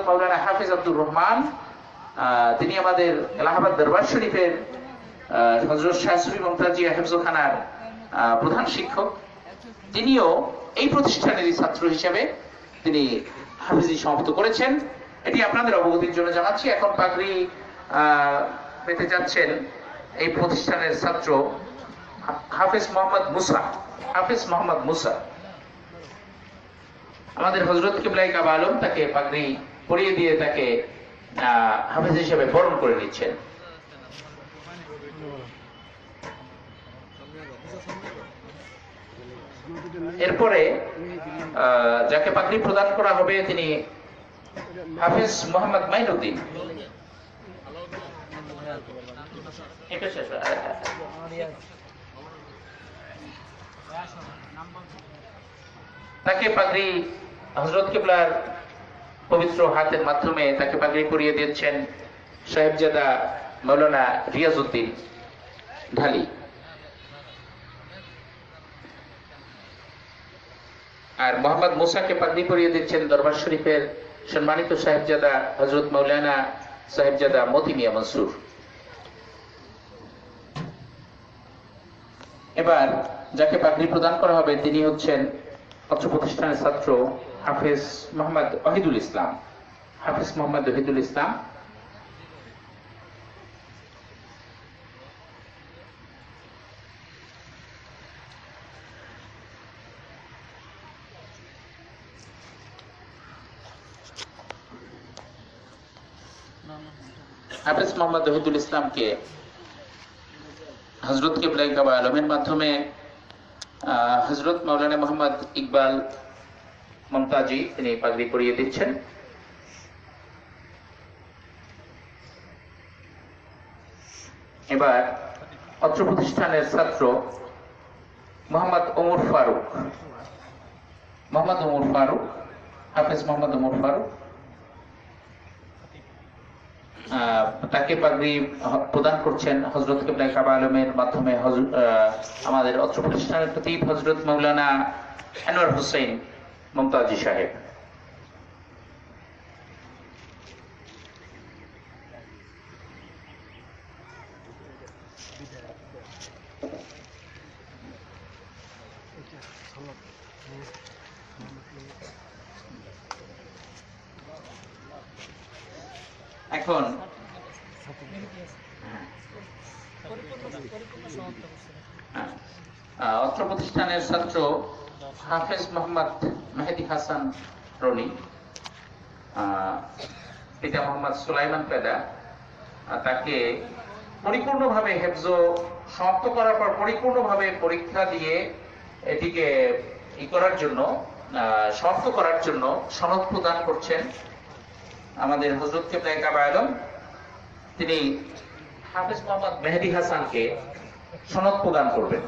মাওলানা হাফিজ আব্দুর রহমান, তিনি আমাদের এলাহাবাদ দরবার শরীফের হযরত শাহ সুফি মুমতাজিয়া হেফজখানার প্রধান শিক্ষক। তিনিও এই প্রতিষ্ঠানেরই ছাত্র হিসেবে তিনি হাফিজি সমাপ্ত করেছেন। এটি আপনাদের অবগতির জন্য জানাচ্ছি। এখন পাগড়ি পেতে যাচ্ছেন এই প্রতিষ্ঠানের ছাত্র হাফিজ মোহাম্মদ মুসা। হাফিজ মোহাম্মদ মুসা আমাদের হযরত কিবলাই কাবা আলম তাকে পাগড়ি পরিয়ে দিয়ে তাকে হাফিজ হিসেবে বরণ করে নিচ্ছেন। এরপরে যাকে পাগড়ি প্রদান করা হবে তিনি হাফিজ মোহাম্মদ মাইনুদ্দিন। তাকে পাগড়ি হযরত কিবলার পবিত্র হাতের মাধ্যমে তাকে পাগড়ি পরিয়ে দিচ্ছেন সাহেবজাদা মাওলানা রিয়াজউদ্দিন ঢালি। আর মোহাম্মদ মুসাকে পাগড়ি পরিয়ে দিচ্ছেন দরবার শরীফের সম্মানিত সাহেবজাদা হযরত মাওলানা সাহেবজাদা মতি মিয়া মনসুর। এবার যাকে পাগড়ি প্রদান করা হবে তিনি হচ্ছেন অত্র প্রতিষ্ঠানের ছাত্র হাফিজ মোহাম্মদ ওহিদুল ইসলাম। হাফিজ মোহাম্মদ ওহিদুল ইসলাম হাফিজ মোহাম্মদ ওহিদুল ইসলামকে হযরত কিবলাই কাবা আলমের মাধ্যমে হযরত মাওলানা মোহাম্মদ ইকবাল মুমতাজি তিনি পাগড়ি পরিয়ে দিচ্ছেন। এবার অত্র প্রতিষ্ঠানের ছাত্র মোহাম্মদ ওমর ফারুক। মোহাম্মদ ওমর ফারুক, হাফিজ মোহাম্মদ ওমর ফারুক তাকে পাগড়ি প্রদান করছেন হযরত কিবলাই কাবা আলমের মাধ্যমে আমাদের অত্র প্রতিষ্ঠানের খতিব হযরত মাওলানা আনোয়ার হোসেন মুমতাজি সাহেব। এখন অত্র প্রতিষ্ঠানের ছাত্র হাফেজ মোহাম্মদ মেহেদি হাসান রনি, পিতা মোহাম্মদ সুলাইমান পেদা, তাকে পরিপূর্ণভাবে হেফজ সমাপ্ত করার পর পরিপূর্ণভাবে পরীক্ষা দিয়ে এটিকে সমাপ্ত করার জন্য সনদ প্রদান করছেন আমাদের হযরত কিবলাই কাবা আলম। তিনি হাফেজ মোহাম্মদ মেহেদি হাসানকে সনদ প্রদান করবেন।